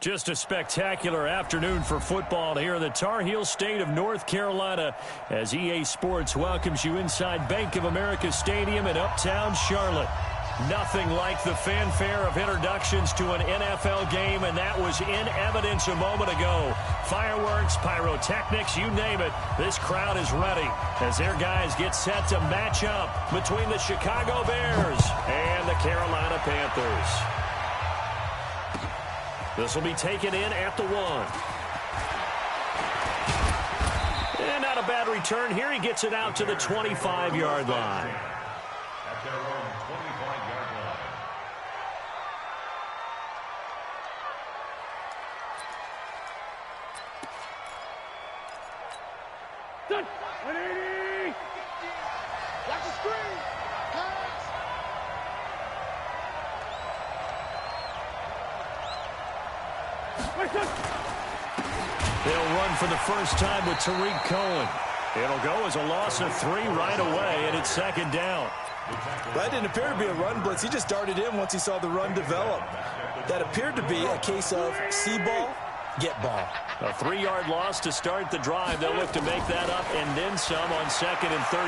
Just a spectacular afternoon for football here in the Tar Heel state of North Carolina as EA Sports welcomes you inside Bank of America Stadium in Uptown Charlotte. Nothing like the fanfare of introductions to an NFL game, and that was in evidence a moment ago. Fireworks, pyrotechnics, you name it. This crowd is ready as their guys get set to match up between the Chicago Bears and the Carolina Panthers. This will be taken in at the 1. And not a bad return here. He gets it out to the 25-yard line. At their own 25-yard line. Done. 180. Watch the screen. They'll run for the first time with Tariq Cohen. It'll go as a loss of 3 right away, and it's second down. That didn't appear to be a run blitz. He just darted in once he saw the run develop. That appeared to be a case of see ball, get ball. A 3-yard loss to start the drive. They'll look to make that up and then some on 2nd and 13.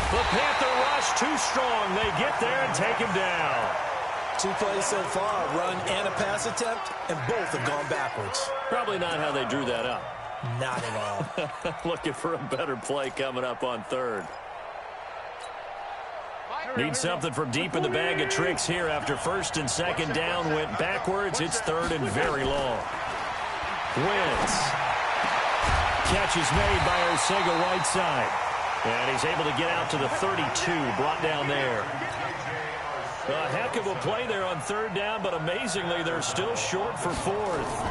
The Panther rush too strong. They get there and take him down. 2 plays so far, a run and a pass attempt, and both have gone backwards. Probably not how they drew that up. Not at all. Looking for a better play coming up on 3rd. Need something from deep in the bag of tricks here after 1st and 2nd down went backwards. It's 3rd and very long. Wins. Catch is made by Arcega-Whiteside. And he's able to get out to the 32, brought down there. A heck of a play there on 3rd down, but amazingly, they're still short for 4th.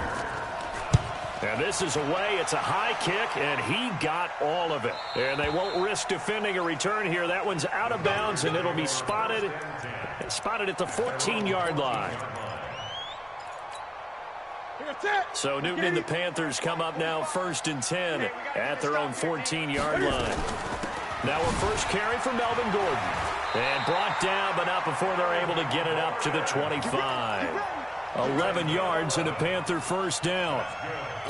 And this is away. It's a high kick, and he got all of it. And they won't risk defending a return here. That one's out of bounds, and it'll be spotted at the 14-yard line. So Newton and the Panthers come up now 1st and 10 at their own 14-yard line. Now a first carry for Melvin Gordon. And brought down, but not before they're able to get it up to the 25. 11 yards and a Panther first down.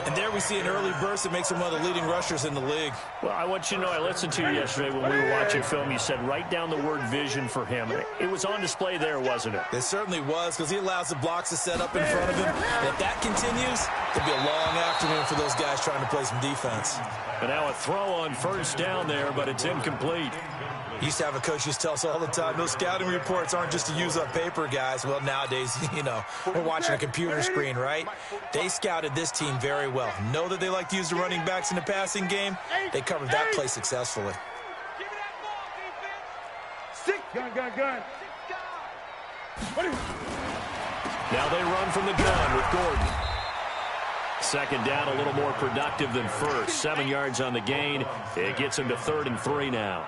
And there we see an early burst that makes him one of the leading rushers in the league. Well, I want you to know, I listened to you yesterday when we were watching film. You said write down the word vision for him. It was on display there, wasn't it? It certainly was, because he allows the blocks to set up in front of him. And if that continues, it'll be a long afternoon for those guys trying to play some defense. And now a throw on first down there, but it's incomplete. Used to have a coach used to tell us all the time, those scouting reports aren't just to use up paper, guys. Well, nowadays, you know, we're watching a computer screen, right? They scouted this team very well. Know that they like to use the running backs in the passing game. They covered that play successfully. Gun. Now they run from the gun with Gordon. Second down, a little more productive than first. 7 yards on the gain. It gets him to 3rd and 3 now.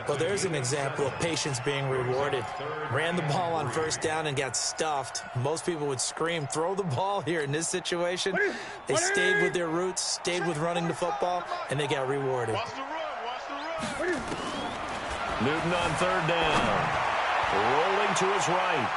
Well, there's an example of patience being rewarded. Ran the ball on 1st down and got stuffed. Most people would scream, throw the ball here. In this situation, they stayed with their roots, stayed with running the football, and they got rewarded. Newton on 3rd down. Rolling to his right.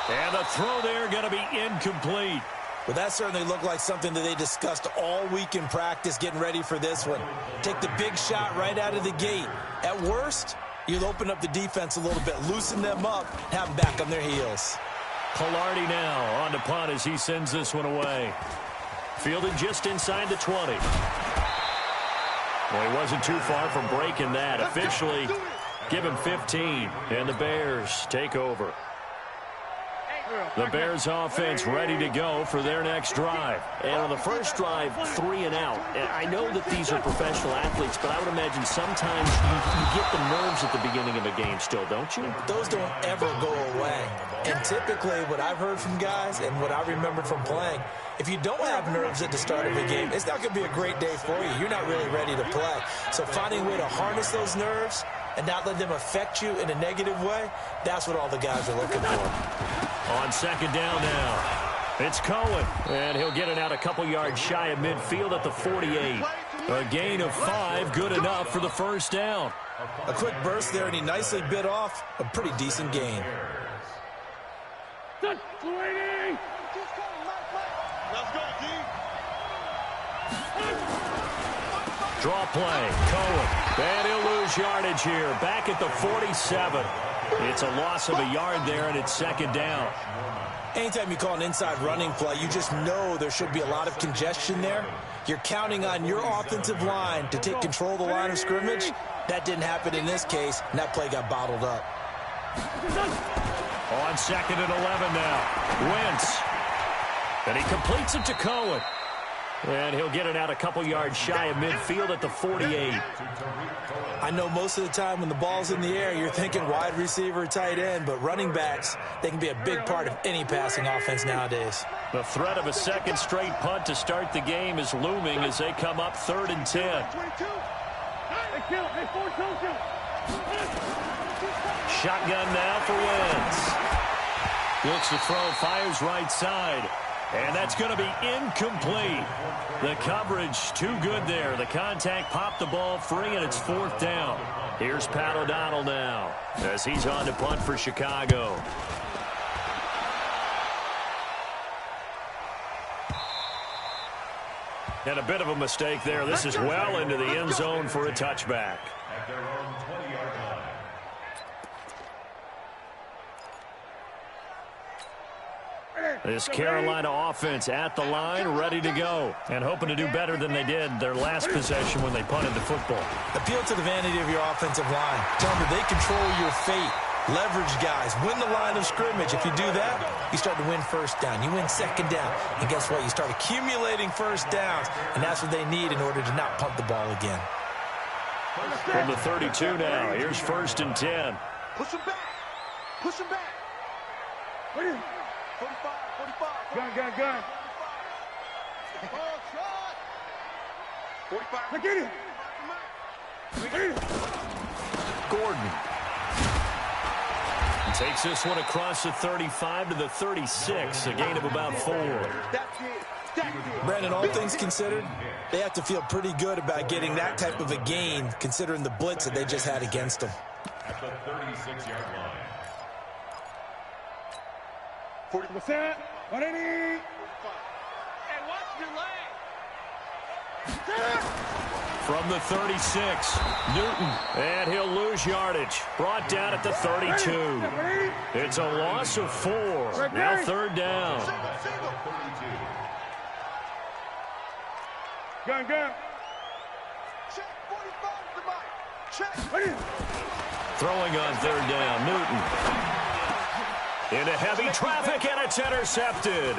And the throw there going to be incomplete. Well, that certainly looked like something that they discussed all week in practice getting ready for this one. Take the big shot right out of the gate. At worst, you'll open up the defense a little bit, loosen them up, have them back on their heels. Palardi now on the punt as he sends this one away. Fielded just inside the 20. Well, he wasn't too far from breaking that. Officially, give him 15, and the Bears take over. The Bears offense ready to go for their next drive. And on the first drive, 3 and out. And I know that these are professional athletes, but I would imagine sometimes you get the nerves at the beginning of a game still, don't you? Those don't ever go away. And typically what I've heard from guys and what I remember from playing, if you don't have nerves at the start of a game, it's not going to be a great day for you. You're not really ready to play. So finding a way to harness those nerves and not let them affect you in a negative way, that's what all the guys are looking for. On 2nd down now, it's Cohen, and he'll get it out a couple yards shy of midfield at the 48. A gain of 5, good enough for the first down. A quick burst there, and he nicely bit off a pretty decent gain. 20. Draw play, Cohen. And he'll lose yardage here. Back at the 47. It's a loss of a yard there, and it's second down. Anytime you call an inside running play, you just know there should be a lot of congestion there. You're counting on your offensive line to take control of the line of scrimmage. That didn't happen in this case, and that play got bottled up. On second and 11 now. Wentz. And he completes it to Cohen. And he'll get it out a couple yards shy of midfield at the 48. I know most of the time when the ball's in the air, you're thinking wide receiver, tight end, but running backs, they can be a big part of any passing offense nowadays. The threat of a second straight punt to start the game is looming as they come up 3rd and 10. Shotgun now for Wentz. Looks to throw, fires right side. And that's going to be incomplete. The coverage too good there. The contact popped the ball free, and it's 4th down. Here's Pat O'Donnell now as he's on to punt for Chicago. And a bit of a mistake there. This is well into the end zone for a touchback. At their own 20-yard line. This Carolina offense at the line, ready to go, and hoping to do better than they did their last possession when they punted the football. Appeal to the vanity of your offensive line. Tell them that they control your fate. Leverage guys. Win the line of scrimmage. If you do that, you start to win first down. You win second down. And guess what? You start accumulating first downs, and that's what they need in order to not punt the ball again. From the 32 now, here's 1st and 10. Push him back. Push him back. 45, 45. Gun. Ball shot. 45. Look at him. Gordon. Takes this one across the 35 to the 36, a gain of about 4. Brandon, all things considered, they have to feel pretty good about getting that type of a gain, considering the blitz that they just had against them. At the 36-yard line. 40%. 180. Hey, watch your leg. From the 36, Newton, and he'll lose yardage. Brought down at the 32. It's a loss of 4. Now 3rd down. Gun. Check 45 to Mike. Check. Throwing on 3rd down, Newton. Into heavy traffic, and it's intercepted.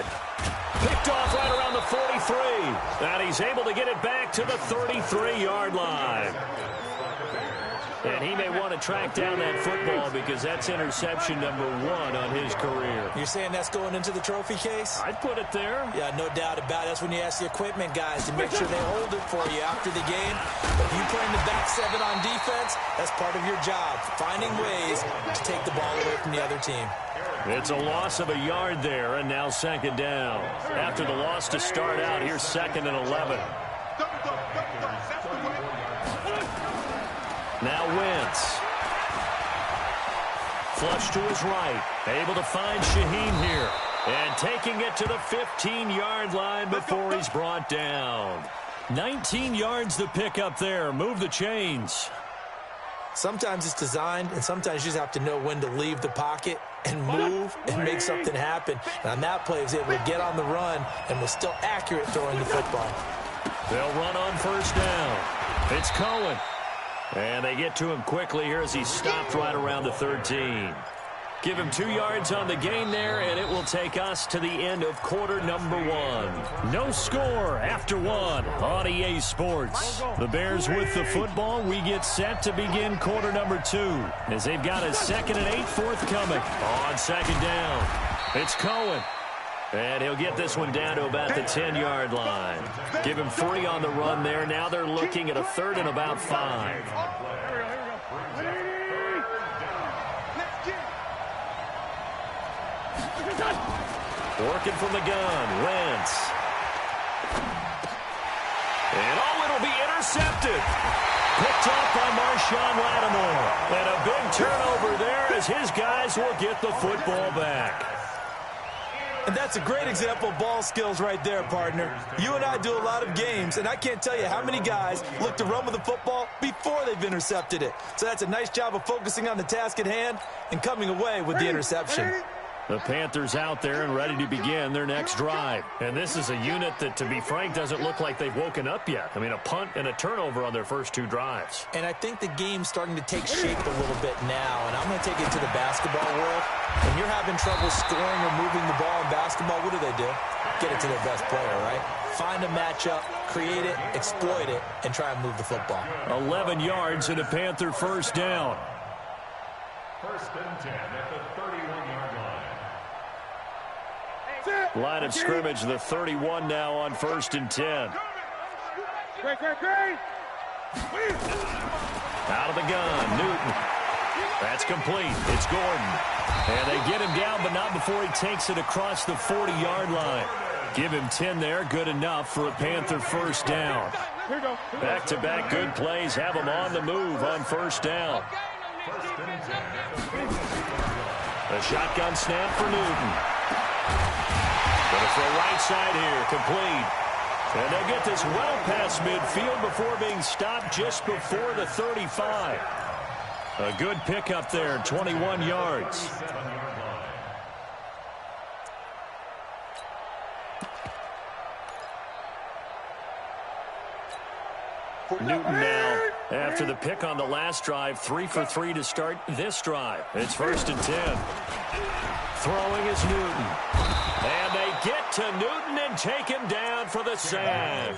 Picked off right around the 43. And he's able to get it back to the 33-yard line. And he may want to track down that football because that's interception number 1 on his career. You're saying that's going into the trophy case? I'd put it there. Yeah, no doubt about it. That's when you ask the equipment guys to make sure they hold it for you after the game. But if you play in the back 7 on defense, that's part of your job, finding ways to take the ball away from the other team. It's a loss of a yard there, and now 2nd down. After the loss to start out, here's 2nd and 11. Now Wentz. Flush to his right. Able to find Shaheen here. And taking it to the 15-yard line before he's brought down. 19 yards to pick up there. Move the chains. Sometimes it's designed, and sometimes you just have to know when to leave the pocket and move and make something happen. And on that play, he was able to get on the run and was still accurate throwing the football. They'll run on 1st down. It's Cohen. And they get to him quickly here as he's stopped right around the 13. Give him 2 yards on the gain there, and it will take us to the end of quarter number 1. No score after 1 on EA Sports. The Bears with the football. We get set to begin quarter number 2 as they've got a 2nd and 8 forthcoming on 2nd down. It's Cohen. And he'll get this one down to about the 10-yard line. Give him 3 on the run there. Now they're looking at a 3rd and about 5. Working from the gun, Wentz. And it'll be intercepted. Picked off by Marshawn Lattimore. And a big turnover there as his guys will get the football back. And that's a great example of ball skills right there, partner. You and I do a lot of games, and I can't tell you how many guys look to run with the football before they've intercepted it. So that's a nice job of focusing on the task at hand and coming away with the interception. The Panthers out there and ready to begin their next drive. And this is a unit that, to be frank, doesn't look like they've woken up yet. I mean, a punt and a turnover on their first 2 drives. And I think the game's starting to take shape a little bit now. And I'm going to take it to the basketball world. When you're having trouble scoring or moving the ball in basketball, what do? Get it to their best player, right? Find a matchup, create it, exploit it, and try and move the football. 11 yards and a Panther first down. First and 10 at the 31-yard line. Line of scrimmage, the 31 now on first and 10. Great. Out of the gun, Newton. That's complete. It's Gordon. And they get him down, but not before he takes it across the 40-yard line. Give him 10 there, good enough for a Panther first down. Back-to-back good plays have him on the move on first down. A shotgun snap for Newton. Going to throw right side here, complete. And they'll get this well past midfield before being stopped just before the 35. A good pickup there, 21 yards. Newton now, after the pick on the last drive, 3 for 3 to start this drive. It's first and 10. Throwing is Newton. And they get to Newton and take him down for the sack.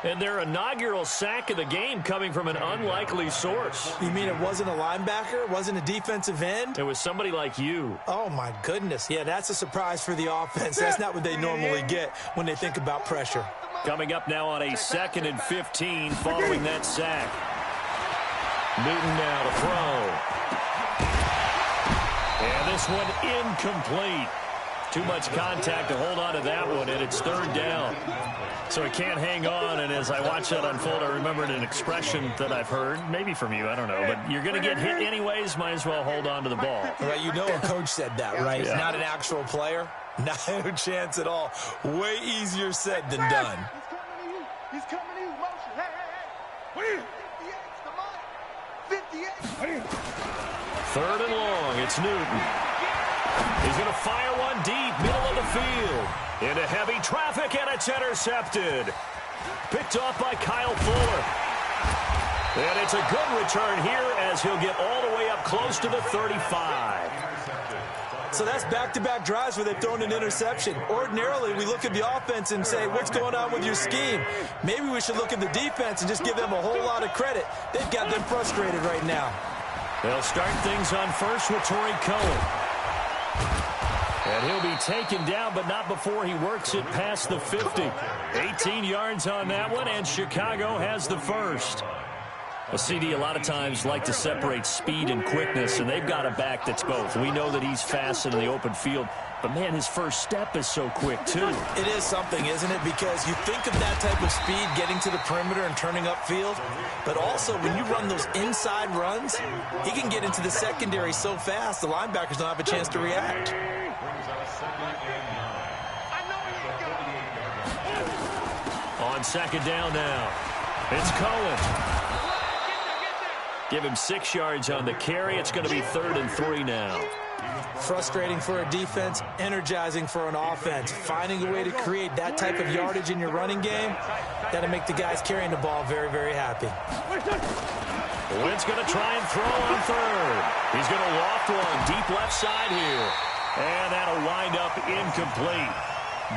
And their inaugural sack of the game coming from an unlikely source. You mean it wasn't a linebacker? It wasn't a defensive end? It was somebody like you. Oh, my goodness. Yeah, that's a surprise for the offense. That's not what they normally get when they think about pressure. Coming up now on a 2nd and 15 following that sack. Newton now to throw. And this one incomplete. Too much contact to hold on to that one, and it's 3rd down. So he can't hang on, and as I watch that unfold, I remembered an expression that I've heard, maybe from you, I don't know, but you're going to get hit anyways, might as well hold on to the ball. Right, you know a coach said that, right? Yeah. Not an actual player. Not a chance at all. Way easier said than done. He's coming to you. Motion. Hey. 58's the mark. 58. 3rd and long. It's Newton. He's going to fire one deep, middle of the field. Into heavy traffic, and it's intercepted. Picked off by Kyle Fuller. And it's a good return here as he'll get all the way up close to the 35. So that's back-to-back drives where they've thrown an interception. Ordinarily, we look at the offense and say, what's going on with your scheme? Maybe we should look at the defense and just give them a whole lot of credit. They've got them frustrated right now. They'll start things on first with Torrey Cohen. And he'll be taken down, but not before he works it past the 50. 18 yards on that one, and Chicago has the first. A CD a lot of times like to separate speed and quickness, and they've got a back that's both. We know that he's fast in the open field, but, man, his first step is so quick, too. It is something, isn't it? Because you think of that type of speed getting to the perimeter and turning upfield, but also when you run those inside runs, he can get into the secondary so fast the linebackers don't have a chance to react. On 2nd down now, it's Cohen. Give him 6 yards on the carry. It's going to be 3rd and 3 now. Frustrating for a defense, energizing for an offense. Finding a way to create that type of yardage in your running game, that'll make the guys carrying the ball very, very happy. Wentz going to try and throw on 3rd. He's going to loft one deep left side here. And that'll wind up incomplete.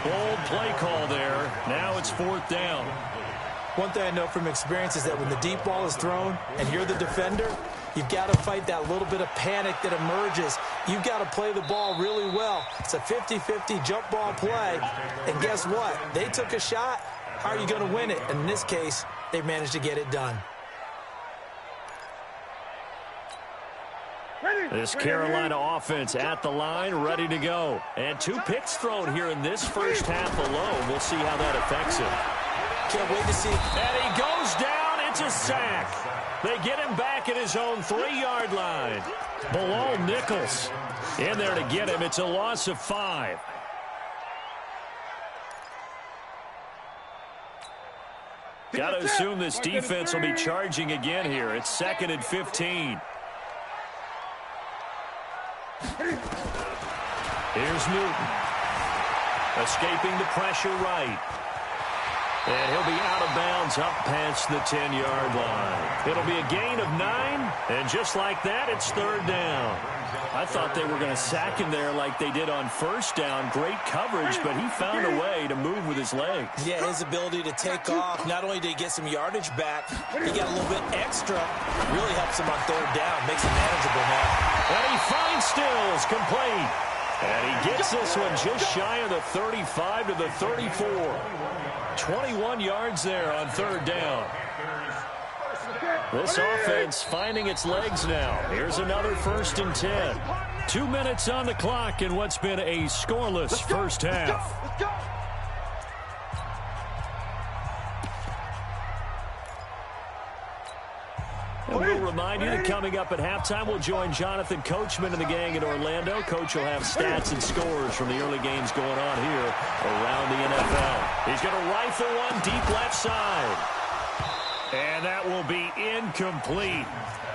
Bold play call there. Now it's 4th down. One thing I know from experience is that when the deep ball is thrown and you're the defender, you've got to fight that little bit of panic that emerges. You've got to play the ball really well. It's a 50-50 jump ball play. And guess what? They took a shot. How are you going to win it? And in this case, they managed to get it done. This Carolina offense at the line, ready to go. And 2 picks thrown here in this first half alone. We'll see how that affects him. Can't wait to see. And he goes down. It's a sack. They get him back at his own 3-yard line. Below Nichols in there to get him. It's a loss of 5. Got to assume this defense will be charging again here. It's 2nd and 15. Here's Newton. Escaping the pressure right. And he'll be out of bounds up past the 10-yard line. It'll be a gain of 9, and just like that, it's 3rd down. I thought they were going to sack him there like they did on 1st down. Great coverage, but he found a way to move with his legs. Yeah, his ability to take off. Not only did he get some yardage back, he got a little bit extra. Really helps him on 3rd down. Makes it manageable now. And he finds Stills complete. And he gets this one just shy of the 35 to the 34. 21 yards there on 3rd down. This offense finding its legs now. Here's another 1st and 10. 2 minutes on the clock in what's been a scoreless first half. And we'll remind you that coming up at halftime, we'll join Jonathan Coachman and the gang in Orlando. Coach will have stats and scores from the early games going on here around the NFL. He's going to rifle one deep left side. And that will be incomplete.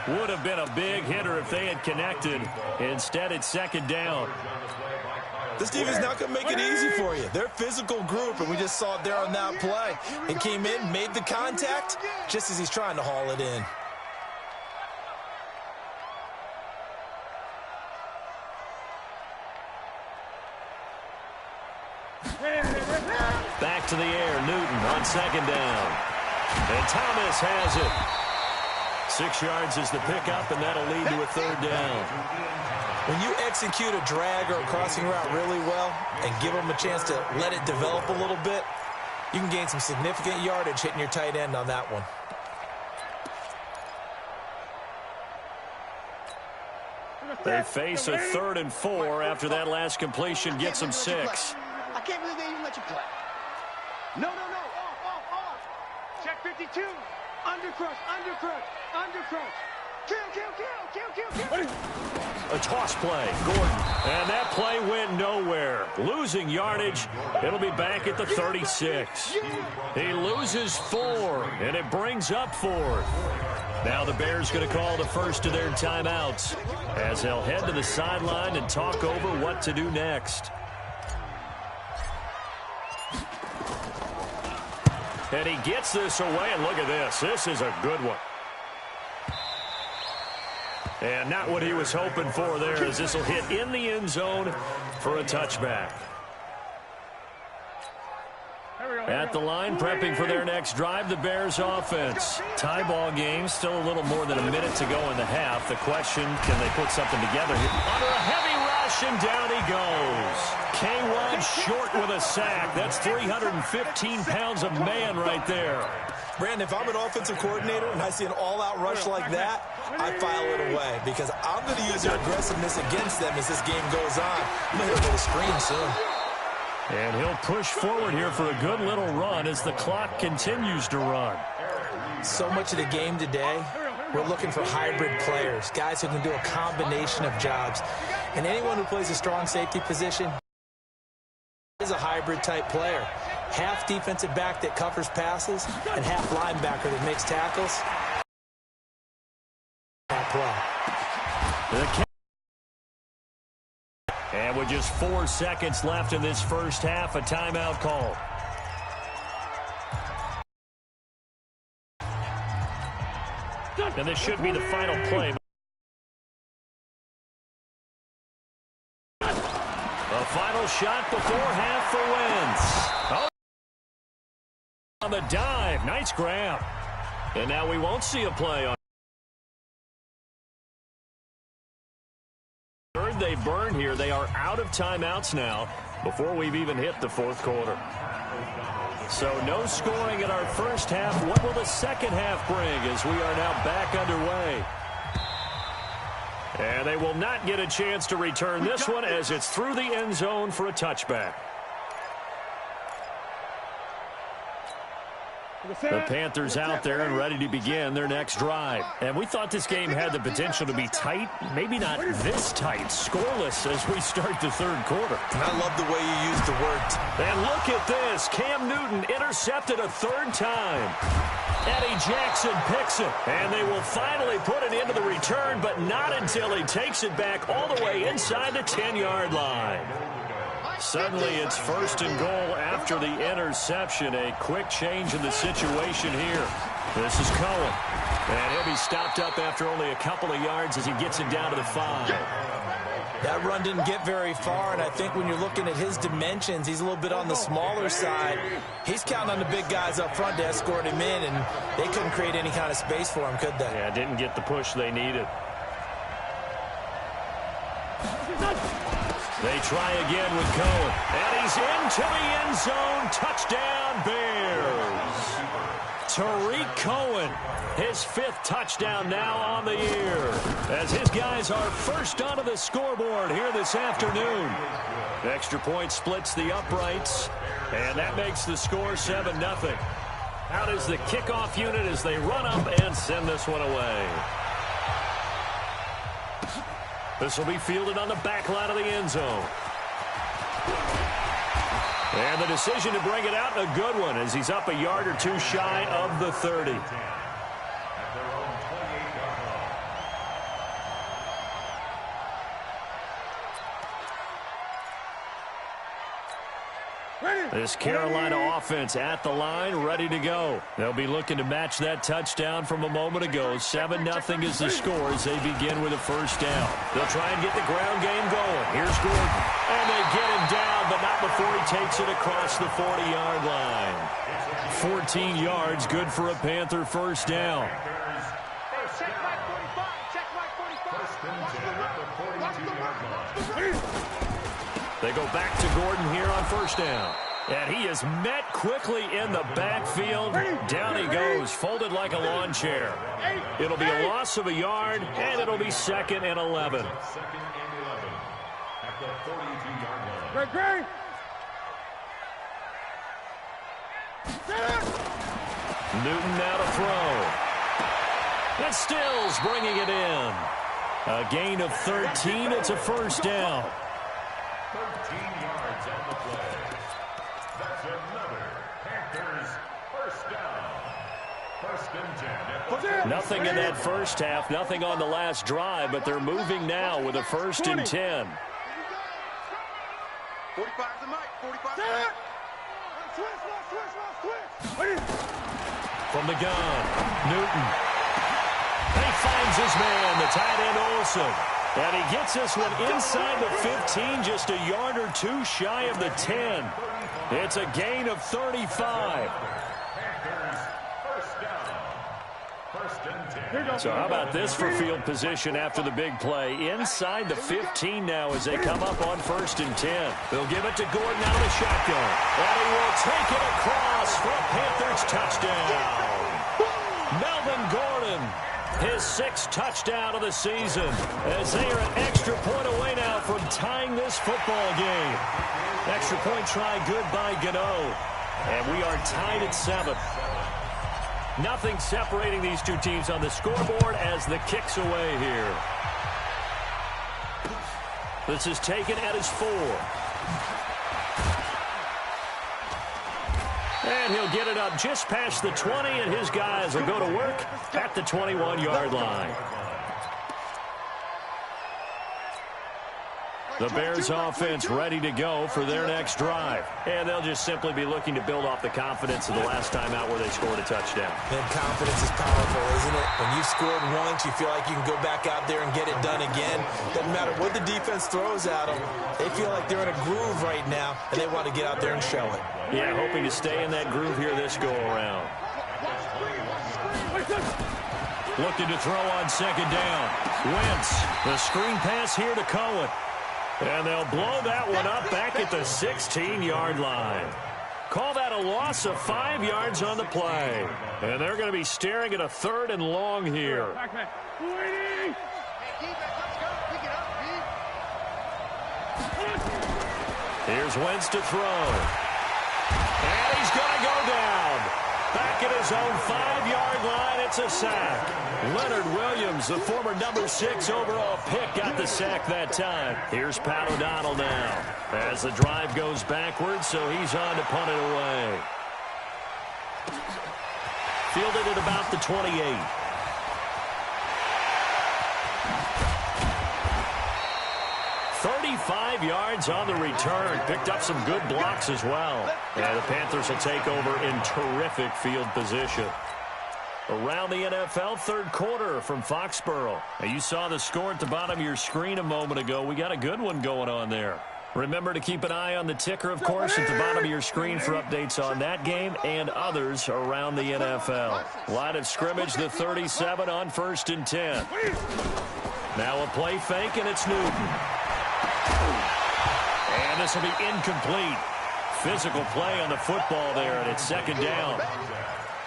Would have been a big hitter if they had connected. Instead, it's 2nd down. This team is not going to make it easy for you. They're a physical group, and we just saw it there on that play. He came in, made the contact, just as he's trying to haul it in. Back to the air, Newton on 2nd down. And Thomas has it. 6 yards is the pickup, and that'll lead to a 3rd down. When you execute a drag or a crossing route really well and give them a chance to let it develop a little bit, you can gain some significant yardage hitting your tight end on that one. They face a 3rd and 4 after that last completion gets them 6. I can't believe they even let you play. No. Off. Check 52. Undercrush. Kill. A toss play, Gordon. And that play went nowhere. Losing yardage. It'll be back at the 36. He loses 4, and it brings up 4th. Now the Bears going to call the first of their timeouts as they'll head to the sideline and talk over what to do next. And he gets this away, and look at this. This is a good one. And not what he was hoping for there, as this will hit in the end zone for a touchback. At the line, prepping for their next drive, the Bears offense. Tie ball game, still a little more than a minute to go in the half. The question, can they put something together here? Under a heavy rush, and down he goes. K1 short with a sack. That's 315 pounds of man right there. Brandon, if I'm an offensive coordinator and I see an all-out rush like that, I file it away because I'm going to use their aggressiveness against them as this game goes on. I'm going to hit him with a screen soon. And he'll push forward here for a good little run as the clock continues to run. So much of the game today, we're looking for hybrid players, guys who can do a combination of jobs. And anyone who plays a strong safety position is a hybrid type player. Half defensive back that covers passes and half linebacker that makes tackles. And with just 4 seconds left in this first half, a timeout call. And this should be the final play. A final shot before half for Wentz. Oh. On the dive. Nice grab. And now we won't see a play on. Third they burn here. They are out of timeouts now before we've even hit the fourth quarter. So no scoring in our first half. What will the second half bring as we are now back underway? And they will not get a chance to return this one as it's through the end zone for a touchback. The Panthers out there and ready to begin their next drive. And we thought this game had the potential to be tight, maybe not this tight, scoreless as we start the third quarter. And I love the way you use the word. And look at this. Cam Newton intercepted a third time. Eddie Jackson picks it. And they will finally put it into the return, but not until he takes it back all the way inside the 10-yard line. Suddenly, it's first and goal after the interception. A quick change in the situation here. This is Cohen. And he'll be stopped up after only a couple of yards as he gets it down to the 5. That run didn't get very far, and I think when you're looking at his dimensions, he's a little bit on the smaller side. He's counting on the big guys up front to escort him in, and they couldn't create any kind of space for him, could they? Yeah, didn't get the push they needed. They try again with Cohen. And he's into the end zone. Touchdown, Bears. Tariq Cohen, his 5th touchdown now on the year. As his guys are first onto the scoreboard here this afternoon. Extra point splits the uprights. And that makes the score 7-0. Out is the kickoff unit as they run up and send this one away. This will be fielded on the back line of the end zone. And the decision to bring it out, a good one, as he's up a yard or two shy of the 30. This Carolina offense at the line, ready to go. They'll be looking to match that touchdown from a moment ago. 7-0 is the score as they begin with a first down. They'll try and get the ground game going. Here's Gordon. And they get him down, but not before he takes it across the 40-yard line. 14 yards, good for a Panther first down. Check my 45. Check my 45. They go back to Gordon here on first down. And he is met quickly in the backfield. Down he goes, folded like a lawn chair. It'll be a loss of a yard, and it'll be 2nd and 11. Newton now to throw. And Stills bringing it in. A gain of 13. It's a first down. 13 yards on the play. That's another Panthers first down. 1st and 10 at the Nothing in that first half, nothing on the last drive, but they're moving now with a 1st and 10. 45 the mic. 45 the mic. From the gun, Newton. He finds his man, the tight end Olsen. And he gets this one inside the 15, just a yard or two shy of the 10. It's a gain of 35. So how about this for field position after the big play? Inside the 15 now as they come up on 1st and 10. They'll give it to Gordon out of the shotgun. And he will take it across for a Panthers touchdown. Melvin Gordon, his 6th touchdown of the season, as they are an extra point away now from tying this football game. Extra point try good by Gano. And we are tied at 7. Nothing separating these two teams on the scoreboard as the kick's away here. This is taken at his 4. And he'll get it up just past the 20, and his guys will go to work at the 21-yard line. The Bears offense ready to go for their next drive. And they'll just simply be looking to build off the confidence of the last time out where they scored a touchdown. And confidence is powerful, isn't it? When you've scored once, you feel like you can go back out there and get it done again. Doesn't matter what the defense throws at them. They feel like they're in a groove right now, and they want to get out there and show it. Yeah, hoping to stay in that groove here this go-around. Looking to throw on 2nd down. Wentz, the screen pass here to Cohen. And they'll blow that one up back at the 16-yard line. Call that a loss of 5 yards on the play. And they're going to be staring at a 3rd and long here. Here's Wentz to throw. And he's going to go down. Back at his own 5-yard line. It's a sack. Leonard Williams, the former number 6 overall pick, got the sack that time. Here's Pat O'Donnell now as the drive goes backwards, so he's on to punt it away. Fielded at about the 28. "35 yards on the return." Picked up some good blocks as well. And the Panthers will take over in terrific field position. Around the NFL, third quarter from Foxborough. Now, you saw the score at the bottom of your screen a moment ago. We got a good one going on there. Remember to keep an eye on the ticker, of course, at the bottom of your screen for updates on that game and others around the NFL. Line of scrimmage, the 37 on 1st and 10. Now a play fake, and it's Newton. And this will be incomplete. Physical play on the football there, and it's 2nd down.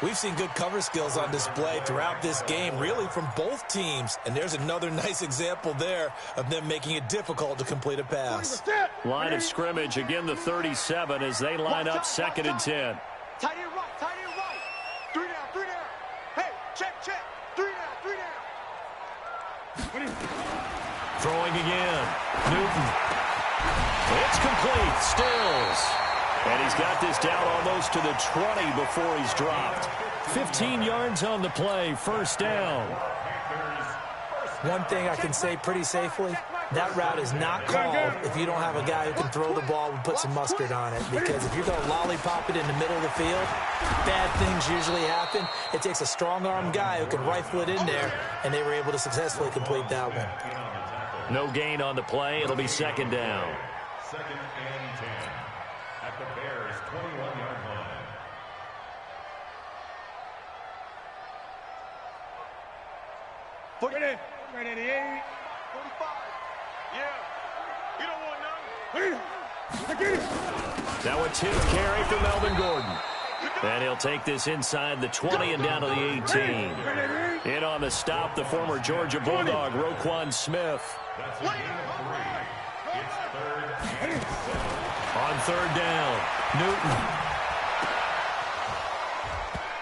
We've seen good cover skills on display throughout this game, really from both teams. And there's another nice example there of them making it difficult to complete a pass. Line of scrimmage, again the 37 as they line up 2nd and 10. Tight end right, tight end right. 3 down, 3 down. Hey, check. 3 down, 3 down. Throwing again. Newton. It's complete. Stills. And he's got this down almost to the 20 before he's dropped. 15 yards on the play. 1st down. One thing I can say pretty safely, that route is not called if you don't have a guy who can throw the ball and put some mustard on it. Because if you're going to lollipop it in the middle of the field, bad things usually happen. It takes a strong-arm guy who can rifle it in there, and they were able to successfully complete that one. No gain on the play. It'll be 2nd down. 2nd and 10 at the Bears' 21-yard line. Ready, 88, 45. Yeah, you don't want none. Now a tip carry for Melvin Gordon. And he'll take this inside the 20 and down to the 18. In on the stop, the former Georgia Bulldog, Roquan Smith. That's a gain of 3. It's 3rd and 7. On 3rd down, Newton.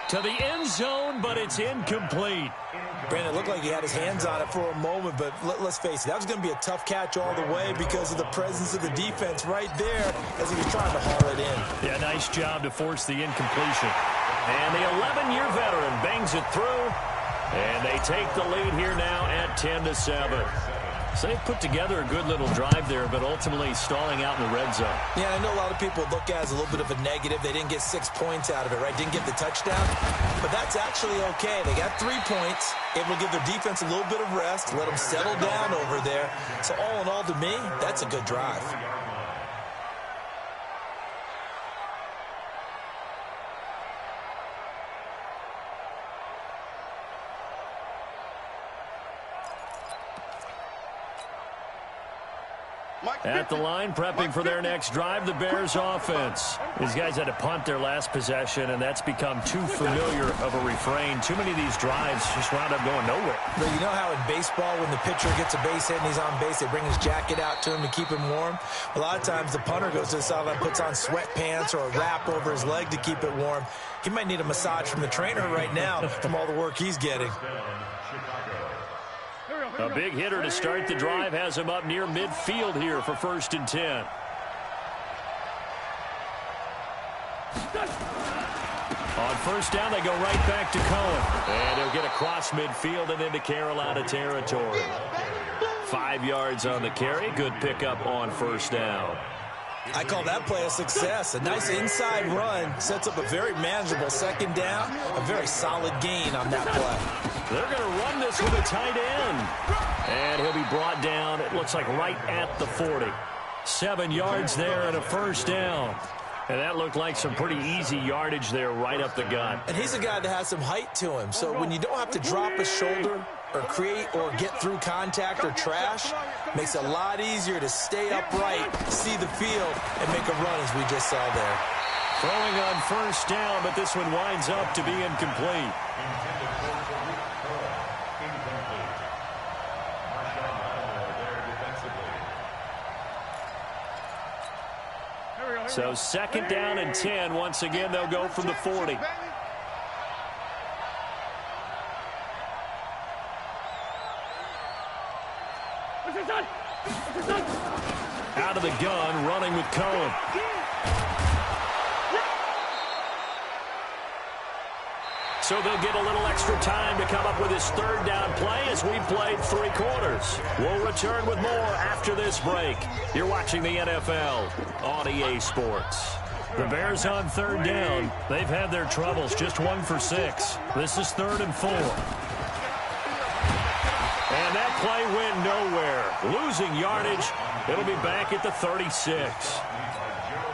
To the end zone, but it's incomplete. Brandon, it looked like he had his hands on it for a moment, but let's face it, that was going to be a tough catch all the way because of the presence of the defense right there as he was trying to haul it in. Yeah, nice job to force the incompletion. And the 11-year veteran bangs it through, and they take the lead here now at 10-7. So they've put together a good little drive there, but ultimately stalling out in the red zone. Yeah, I know a lot of people look at it as a little bit of a negative. They didn't get 6 points out of it, right? Didn't get the touchdown. But that's actually okay. They got 3 points, able to give their defense a little bit of rest, let them settle down over there. So all in all, to me, that's a good drive. At the line, prepping for their next drive, the Bears offense. These guys had to punt their last possession, and that's become too familiar of a refrain. Too many of these drives just wound up going nowhere. But you know how in baseball, when the pitcher gets a base hit and he's on base, they bring his jacket out to him to keep him warm? A lot of times the punter goes to the sideline, puts on sweatpants or a wrap over his leg to keep it warm. He might need a massage from the trainer right now from all the work he's getting. A big hitter to start the drive has him up near midfield here for 1st and 10. On 1st down, they go right back to Cohen. And he'll get across midfield and into Carolina territory. 5 yards on the carry. Good pickup on 1st down. I call that play a success. A nice inside run sets up a very manageable 2nd down. A very solid gain on that play. They're going to run this with a tight end. And he'll be brought down, it looks like, right at the 40. 7 yards there and a 1st down. And that looked like some pretty easy yardage there right up the gut. And he's a guy that has some height to him. So when you don't have to drop a shoulder or create or get through contact or trash, makes it a lot easier to stay upright, see the field, and make a run as we just saw there. Throwing on 1st down, but this one winds up to be incomplete. So 2nd down and 10. Once again, they'll go from the 40. Out of the gun, running with Cohen. So they'll get a little extra time to come up with his third down play as we've played 3 quarters. We'll return with more after this break. You're watching the NFL on EA Sports. The Bears on third down. They've had their troubles, just 1 for 6. This is 3rd and 4. And that play went nowhere. Losing yardage. It'll be back at the 36.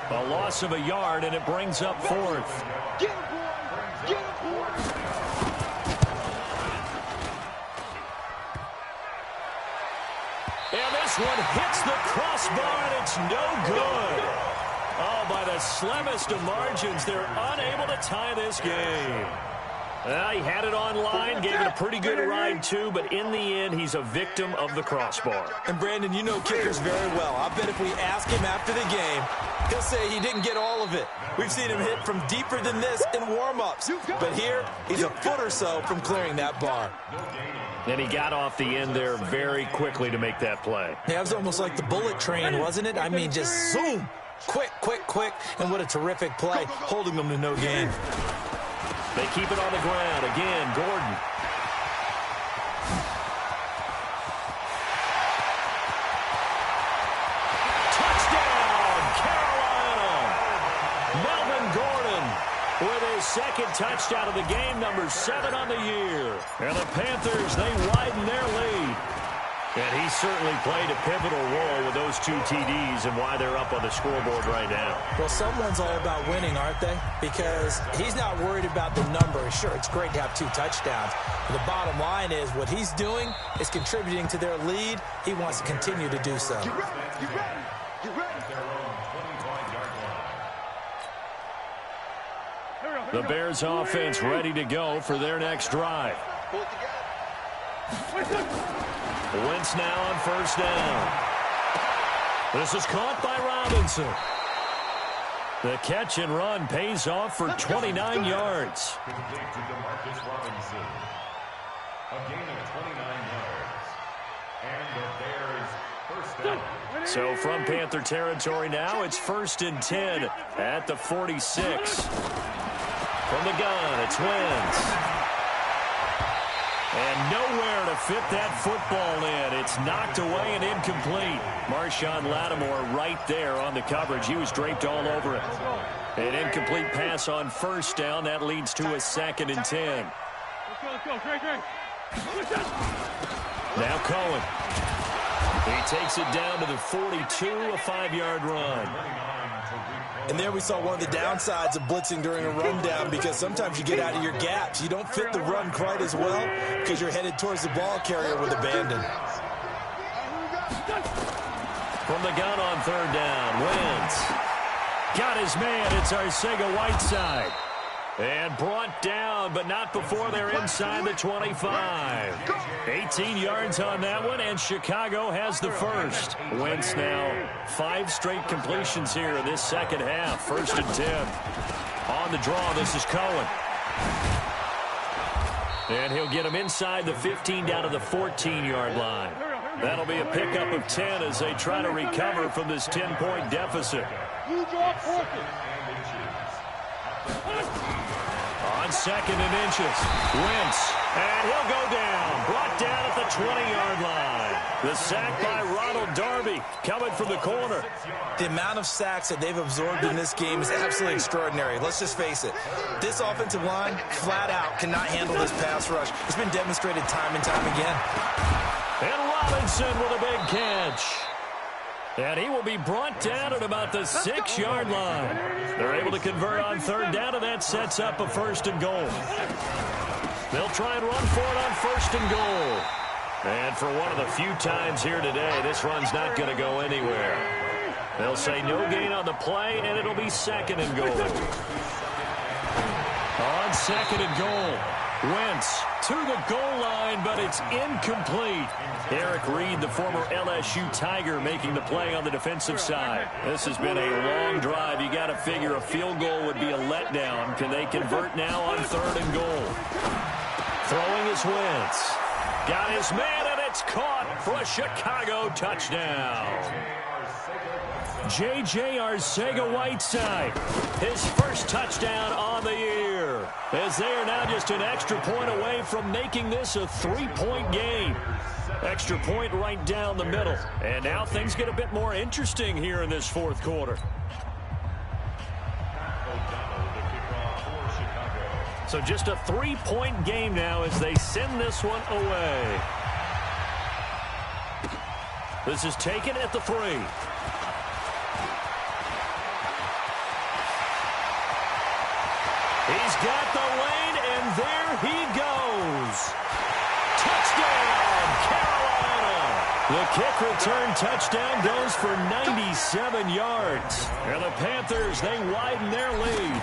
A loss of a yard, and it brings up 4th. Get him, boy! Get him, boy! And this one hits the crossbar, and it's no good. Oh, by the slimmest of margins, they're unable to tie this game. He had it online, gave it a pretty good ride, too, but in the end, he's a victim of the crossbar. And, Brandon, you know kickers very well. I bet if we ask him after the game, he'll say he didn't get all of it. We've seen him hit from deeper than this in warm-ups. But here, he's a foot or so from clearing that bar. And he got off the end there very quickly to make that play. Yeah, it was almost like the bullet train, wasn't it? I mean, just zoom. Quick, quick, quick. And what a terrific play, holding them to no gain. They keep it on the ground. Again, Gordon. Touchdown, Carolina! Melvin Gordon with his second touchdown of the game, number 7 on the year. And the Panthers, they widen their lead. And he certainly played a pivotal role with those 2 TDs and why they're up on the scoreboard right now. Well, someone's all about winning, aren't they? Because he's not worried about the number. Sure, it's great to have 2 touchdowns. But the bottom line is what he's doing is contributing to their lead. He wants to continue to do so. Get ready! Get ready! Get ready! The Bears offense ready to go for their next drive. Pull it together. Wentz now on first down. This is caught by Robinson. The catch and run pays off for 29 yards. Complete to DeMarcus Robinson. A gain of 29 yards. And the Bears first down. So from Panther territory now, it's 1st and 10 at the 46. From the gun, it's Wentz. And nowhere to fit that football in. It's knocked away and incomplete. Marshawn Lattimore right there on the coverage. He was draped all over it. An incomplete pass on first down. That leads to a 2nd and 10. Let's go. Great. Now Cohen. He takes it down to the 42, a 5-yard run. And there we saw one of the downsides of blitzing during a rundown, because sometimes you get out of your gaps. You don't fit the run quite as well because you're headed towards the ball carrier with abandon. From the gun on third down, Wentz. Got his man, it's Arcega-Whiteside. And brought down, but not before they're inside the 25. 18 yards on that one, and Chicago has the first. Wentz now 5 straight completions here in this second half. 1st and 10. On the draw, this is Cohen. And he'll get him inside the 15 down to the 14-yard line. That'll be a pickup of 10 as they try to recover from this 10-point deficit. On 2nd and inches, Wentz, and he'll go down, brought down at the 20-yard line. The sack by Ronald Darby coming from the corner. The amount of sacks that they've absorbed in this game is absolutely extraordinary. Let's just face it. This offensive line, flat out, cannot handle this pass rush. It's been demonstrated time and time again. And Robinson with a big catch. And he will be brought down at about the 6-yard line. They're able to convert on third down, and that sets up a 1st and goal. They'll try and run for it on 1st and goal. And for one of the few times here today, this run's not going to go anywhere. They'll say no gain on the play, and it'll be 2nd and goal. On 2nd and goal, Wentz to the goal line, but it's incomplete. Eric Reed, the former LSU Tiger, making the play on the defensive side. This has been a long drive. You got to figure a field goal would be a letdown. Can they convert now on 3rd and goal? Throwing is Wentz. Got his man, and it's It's caught for a Chicago touchdown. J.J. Arcega-Whiteside, his first touchdown on the year, as they are now just an extra point away from making this a 3-point game. Extra point right down the middle. And now things get a bit more interesting here in this fourth quarter. So just a 3-point game now as they send this one away. This is taken at the 3. He's got the lane, and there he goes. Touchdown, Carolina. The kick return touchdown goes for 97 yards. And the Panthers, they widen their lead.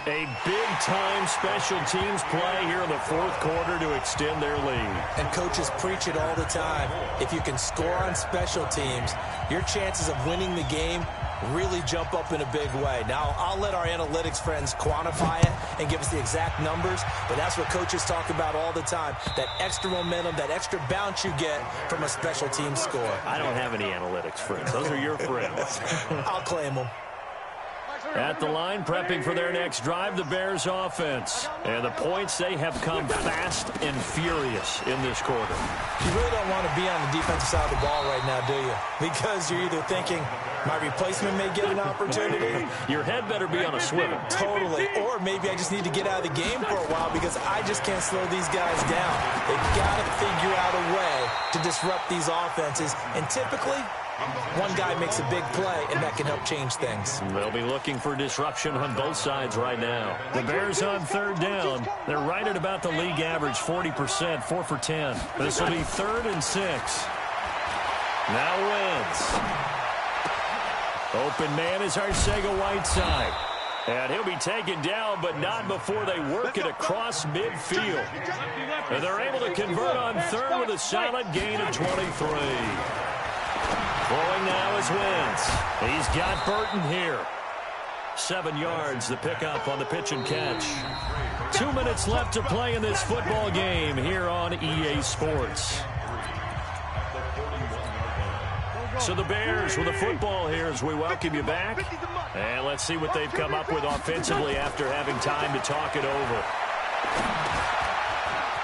A big-time special teams play here in the fourth quarter to extend their lead. And coaches preach it all the time. If you can score on special teams, your chances of winning the game really jump up in a big way. Now, I'll let our analytics friends quantify it and give us the exact numbers, but that's what coaches talk about all the time, that extra momentum, that extra bounce you get from a special team score. I don't have any analytics friends. Those are your friends. I'll claim them. At the line, prepping for their next drive, the Bears offense. And the points, they have come fast and furious in this quarter. You really don't want to be on the defensive side of the ball right now, do you? Because you're either thinking, my replacement may get an opportunity. Your head better be on a swivel. Totally. Or maybe I just need to get out of the game for a while because I just can't slow these guys down. They've got to figure out a way to disrupt these offenses. And typically, one guy makes a big play, and that can help change things. They'll be looking for disruption on both sides right now. The Bears on third down. They're right at about the league average, 40%, 4 for 10. This will be 3rd and 6. Now Wentz. Open man is Arcega-Whiteside. And he'll be taken down, but not before they work it across midfield. And they're able to convert on third with a solid gain of 23. Throwing now is Wentz. He's got Burton here. 7 yards, the pickup on the pitch and catch. 2 minutes left to play in this football game here on EA Sports. So the Bears with the football here as we welcome you back. And let's see what they've come up with offensively after having time to talk it over.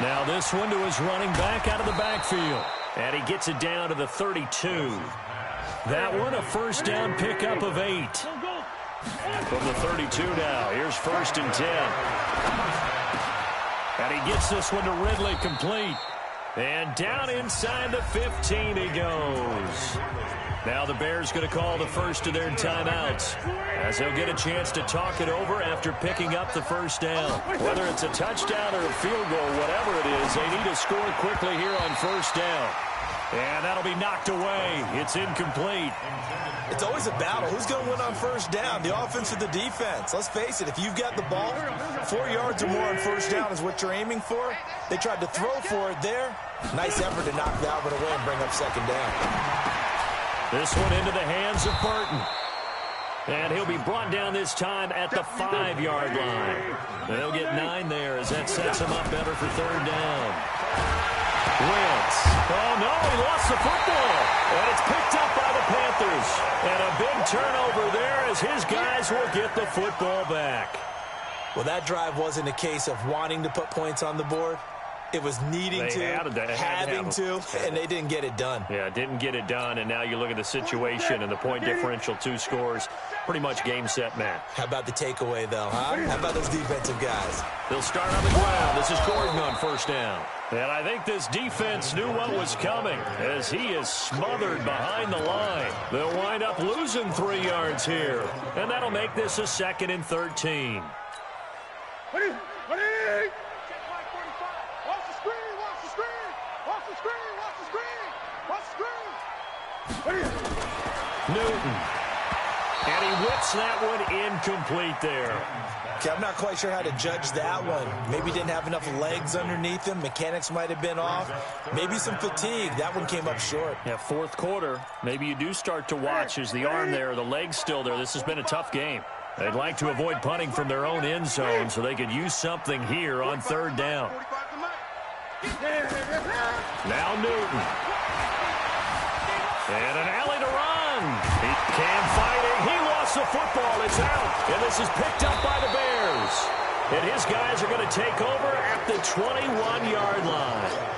Now this one to his running back out of the backfield. And he gets it down to the 32. That one a first down pickup of 8. From the 32 now. Here's 1st and 10. And he gets this one to Ridley complete. And down inside the 15 he goes. Now the Bears going to call the first of their timeouts as they'll get a chance to talk it over after picking up the first down. Whether it's a touchdown or a field goal, whatever it is, they need to score quickly here on first down. And that'll be knocked away. It's incomplete. It's always a battle. Who's going to win on first down, the offense or the defense? Let's face it, if you've got the ball, 4 yards or more on first down is what you're aiming for. They tried to throw for it there. Nice effort to knock that one away and bring up second down. This one into the hands of Burton. And he'll be brought down this time at the 5-yard line. They'll get 9 there as that sets him up better for third down. Wentz. Oh, no, he lost the football. And it's picked up by the Panthers. And a big turnover there as his guys will get the football back. Well, that drive wasn't a case of wanting to put points on the board. It was needing to, having to, and they didn't get it done. Yeah, didn't get it done, and now you look at the situation and the point differential, 2 scores, pretty much game, set, match. How about the takeaway, though, huh? How about those defensive guys? They'll start on the ground. This is Gordon on first down. And I think this defense knew what was coming as he is smothered behind the line. They'll wind up losing 3 yards here, and that'll make this a 2nd and 13. Newton. And he whips that one incomplete there. Okay, I'm not quite sure how to judge that one. Maybe didn't have enough legs underneath him. Mechanics might have been off. Maybe some fatigue. That one came up short. Yeah, fourth quarter. Maybe you do start to watch as the arm there, the leg's still there. This has been a tough game. They'd like to avoid punting from their own end zone so they could use something here on third down. Now Newton. And an alley to run. He can fight it. He lost the football. It's out. And this is picked up by the Bears. And his guys are going to take over at the 21-yard line.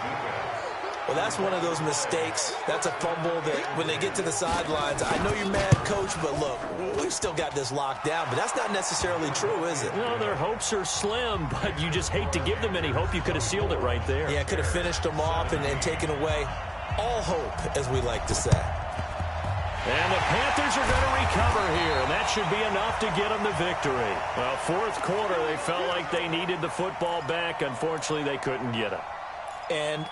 Well, that's one of those mistakes. That's a fumble that when they get to the sidelines, I know you're mad, Coach, but look, we've still got this locked down. But that's not necessarily true, is it? No, their hopes are slim, but you just hate to give them any hope. You could have sealed it right there. Yeah, could have finished them off and taken away all hope, as we like to say. And the Panthers are going to recover here, and that should be enough to get them the victory. Well, fourth quarter, they felt like they needed the football back. Unfortunately, they couldn't get it. And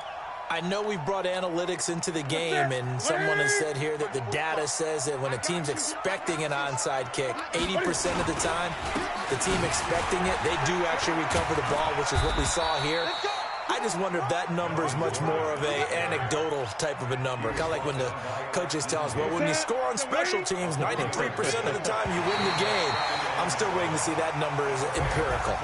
I know we've brought analytics into the game, and someone has said here that the data says that when a team's expecting an onside kick, 80% of the time, the team expecting it, they do actually recover the ball, which is what we saw here. I just wonder if that number is much more of a anecdotal type of a number. Kind of like when the coaches tell us, well, when you score on special teams, 93% of the time you win the game. I'm still waiting to see that number is empirical.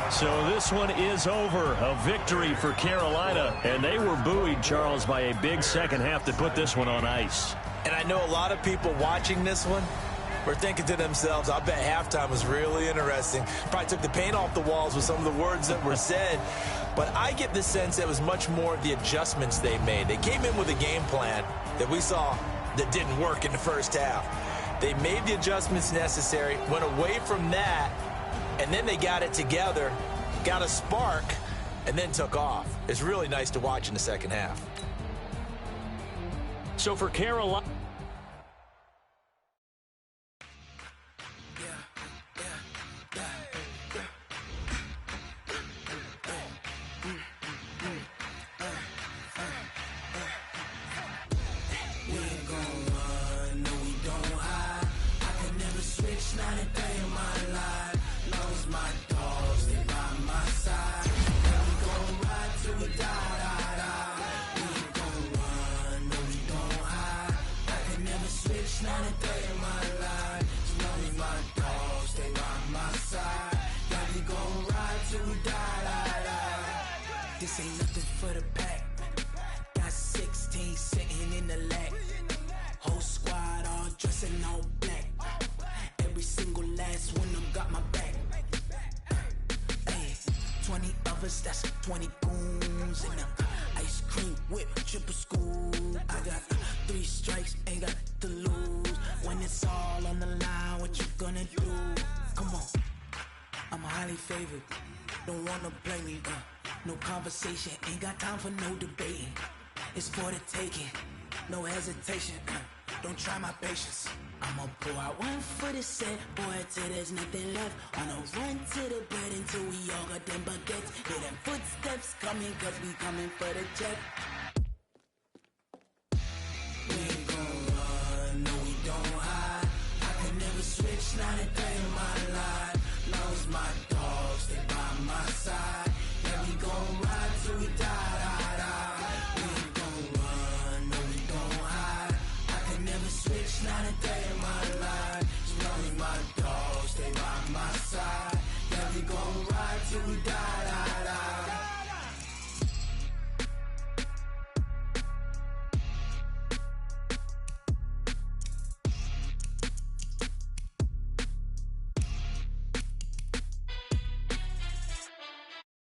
So this one is over. A victory for Carolina. And they were buoyed, Charles, by a big second half to put this one on ice. And I know a lot of people watching this one were thinking to themselves, I bet halftime was really interesting. Probably took the paint off the walls with some of the words that were said. But I get the sense it was much more of the adjustments they made. They came in with a game plan that we saw that didn't work in the first half. They made the adjustments necessary, went away from that, and then they got it together, got a spark, and then took off. It's really nice to watch in the second half. So for Carolina, this ain't nothing for the pack. Got 16 sitting in the lag. Whole squad all dressing all black. Every single last one of them got my back. Hey, 20 of us, that's 20 goons in them. Ice cream whip, triple school. I got 3 strikes, ain't got to lose. When it's all on the line, what you gonna do? Come on, I'm highly favored. Don't wanna play me, no conversation, ain't got time for no debating. It's for the taking, no hesitation. Don't try my patience. I'ma pull out one for the set, boy, till there's nothing left. On a run to the bread until we all got them baguettes. Hear them footsteps coming, cause we coming for the check. We ain't gon' run, no we don't hide. I can never switch, not a day in my life. Long as my dogs, they by my side. Yeah, we gon' ride till we die. We ain't gon' run, no we don't hide. I can never switch, not a day in my life. As long as my dogs, they by my side. Yeah, we gon' ride till we die.